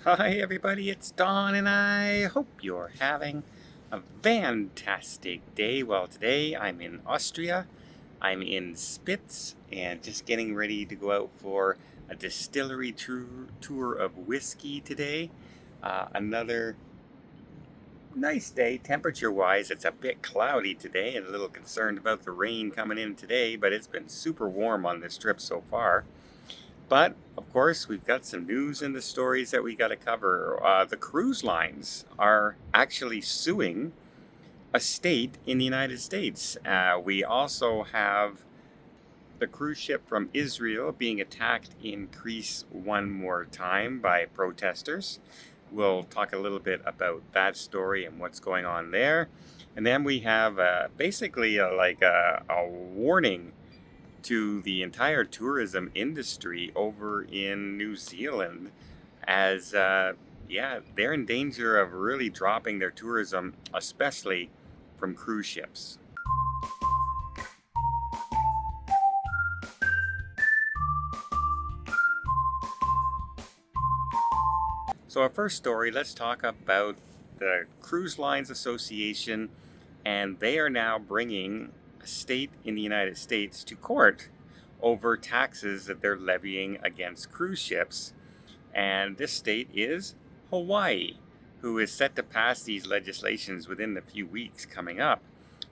Hi everybody, it's Don and I hope you're having a fantastic day. Well, today I'm in Austria. I'm in Spitz and just getting ready to go out for a distillery tour of whiskey today. Another nice day temperature wise. It's a bit cloudy today and a little concerned about the rain coming in today, but it's been super warm on this trip so far. But, of course, we've got some news in the stories that we got to cover. The cruise lines are actually suing a state in the United States. We also have the cruise ship from Israel being attacked in Greece one more time by protesters. We'll talk a little bit about that story and what's going on there. And then we have basically a warning to the entire tourism industry over in New Zealand as they're in danger of really dropping their tourism, especially from cruise ships. So our first story, let's talk about the Cruise Lines Association, and they are now bringing a state in the United States to court over taxes that they're levying against cruise ships. And this state is Hawaii, who is set to pass these legislations within the few weeks coming up.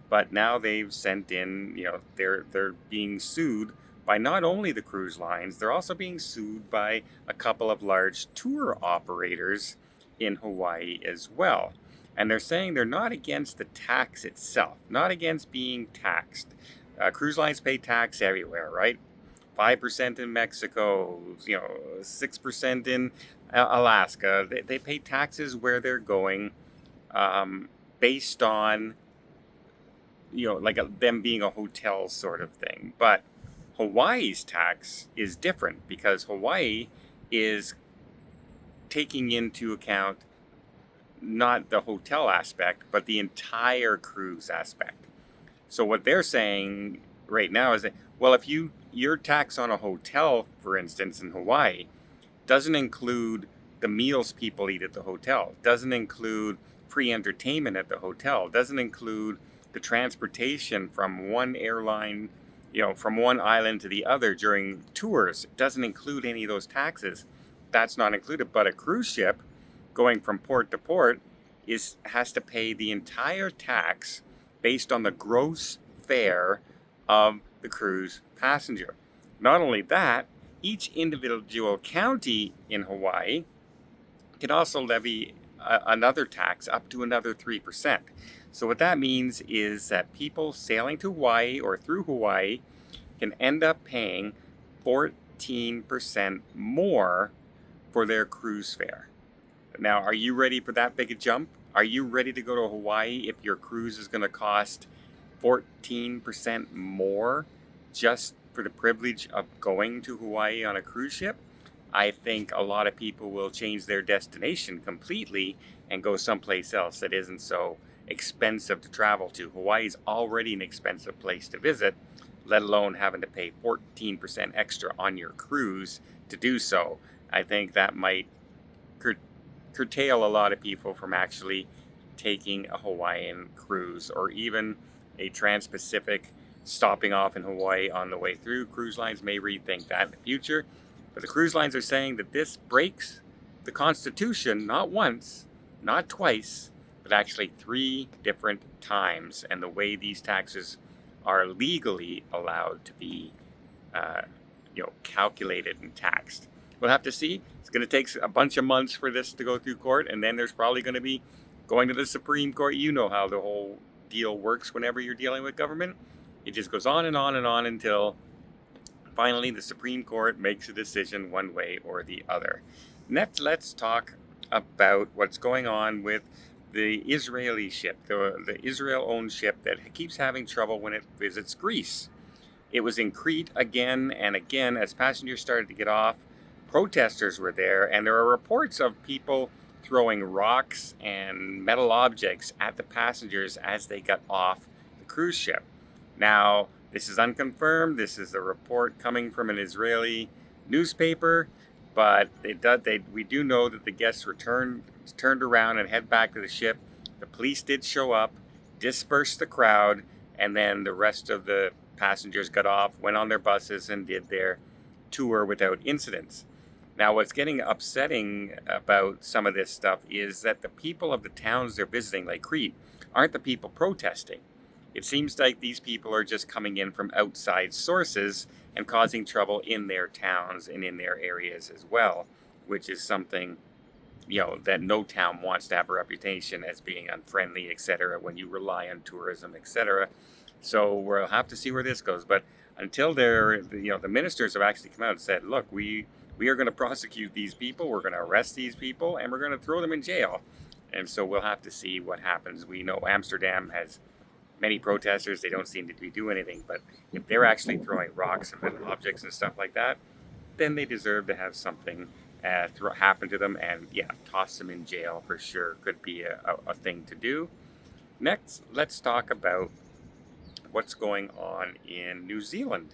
But now they've sent in, they're being sued by not only the cruise lines, they're also being sued by a couple of large tour operators in Hawaii as well. And they're saying they're not against the tax itself, not against being taxed. Cruise lines pay tax everywhere, right? 5% in Mexico, 6% in Alaska. They pay taxes where they're going, based on, them being a hotel sort of thing. But Hawaii's tax is different because Hawaii is taking into account not the hotel aspect, but the entire cruise aspect. So what they're saying right now is that, well, if your tax on a hotel, for instance, in Hawaii, doesn't include the meals people eat at the hotel, doesn't include free entertainment at the hotel, doesn't include the transportation from one airline, from one island to the other during tours, it doesn't include any of those taxes. That's not included. But a cruise ship going from port to port has to pay the entire tax based on the gross fare of the cruise passenger. Not only that, each individual county in Hawaii can also levy another tax up to another 3%. So what that means is that people sailing to Hawaii or through Hawaii can end up paying 14% more for their cruise fare. Now, are you ready for that big a jump? Are you ready to go to Hawaii if your cruise is going to cost 14% more just for the privilege of going to Hawaii on a cruise ship? I think a lot of people will change their destination completely and go someplace else that isn't so expensive to travel to. Hawaii is already an expensive place to visit, let alone having to pay 14% extra on your cruise to do so. I think that might curtail a lot of people from actually taking a Hawaiian cruise or even a trans-Pacific stopping off in Hawaii on the way through. Cruise lines may rethink that in the future. But the cruise lines are saying that this breaks the Constitution not once, not twice, but actually 3 different times. And the way these taxes are legally allowed to be calculated and taxed. We'll have to see. It's going to take a bunch of months for this to go through court, and then there's probably going to be going to the Supreme Court. You know how the whole deal works whenever you're dealing with government. It just goes on and on and on until finally the Supreme Court makes a decision one way or the other. Next, let's talk about what's going on with the Israeli ship, the Israel-owned ship that keeps having trouble when it visits Greece. It was in Crete again and again as passengers started to get off. Protesters were there, and there are reports of people throwing rocks and metal objects at the passengers as they got off the cruise ship. Now, this is unconfirmed. This is a report coming from an Israeli newspaper. but we do know that the guests turned around and head back to the ship. The police did show up, dispersed the crowd, and then the rest of the passengers got off, went on their buses, and did their tour without incidents. Now, what's getting upsetting about some of this stuff is that the people of the towns they're visiting, like Crete, aren't the people protesting. It seems like these people are just coming in from outside sources and causing trouble in their towns and in their areas as well, which is something, that no town wants to have a reputation as being unfriendly, etc., when you rely on tourism, etc. So we'll have to see where this goes. But until the ministers have actually come out and said, look, we are going to prosecute these people, we're going to arrest these people, and we're going to throw them in jail. And so we'll have to see what happens. We know Amsterdam has many protesters. They don't seem to be doing anything. But if they're actually throwing rocks and metal objects and stuff like that, then they deserve to have something happen to them. And yeah, toss them in jail for sure could be a thing to do. Next, let's talk about what's going on in New Zealand.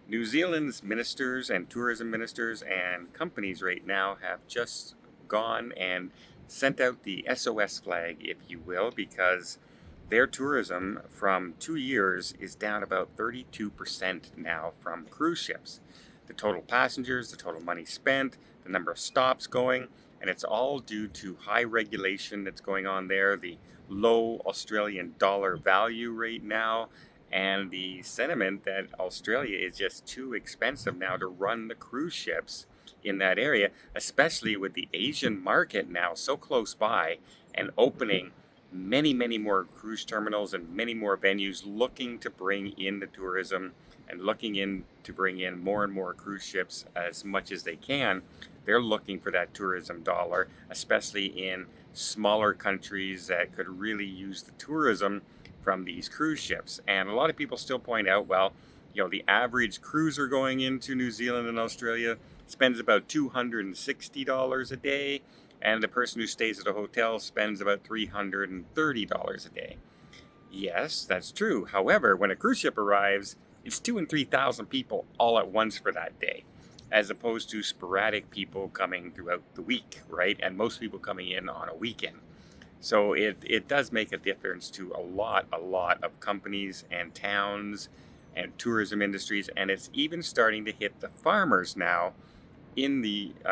New Zealand's ministers and tourism ministers and companies right now have just gone and sent out the SOS flag, if you will, because their tourism from 2 years is down about 32% now from cruise ships. The total passengers, the total money spent, the number of stops going, and it's all due to high regulation that's going on there, the low Australian dollar value right now, and the sentiment that Australia is just too expensive now to run the cruise ships in that area, especially with the Asian market now so close by and opening many, many more cruise terminals and many more venues looking to bring in the tourism and looking in to bring in more and more cruise ships as much as they can. They're looking for that tourism dollar, especially in smaller countries that could really use the tourism from these cruise ships. And a lot of people still point out, well, the average cruiser going into New Zealand and Australia spends about $260 a day, and the person who stays at a hotel spends about $330 a day. Yes, that's true. However, when a cruise ship arrives, it's 2,000 and 3,000 people all at once for that day, as opposed to sporadic people coming throughout the week, right? And most people coming in on a weekend. So it does make a difference to a lot of companies and towns and tourism industries, and it's even starting to hit the farmers now in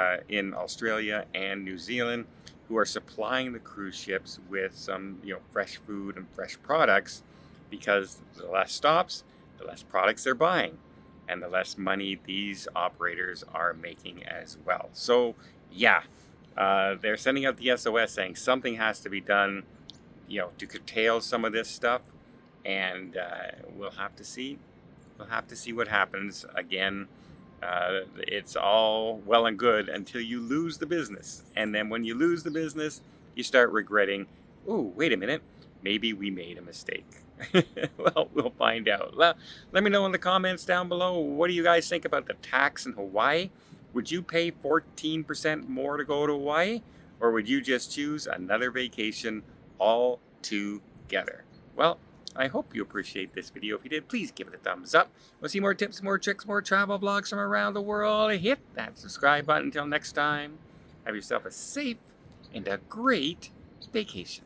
Australia and New Zealand, who are supplying the cruise ships with some fresh food and fresh products, because the less stops, the less products they're buying, and the less money these operators are making as well. So yeah. They're sending out the SOS saying something has to be done, to curtail some of this stuff, and we'll have to see. We'll have to see what happens. Again, it's all well and good until you lose the business, and then when you lose the business, you start regretting. Oh, wait a minute, maybe we made a mistake. Well, we'll find out. Let me know in the comments down below. What do you guys think about the tax in Hawaii? Would you pay 14% more to go to Hawaii? Or would you just choose another vacation altogether? Well, I hope you appreciate this video. If you did, please give it a thumbs up. Want to see more tips, more tricks, more travel vlogs from around the world? Hit that subscribe button. Until next time, have yourself a safe and a great vacation.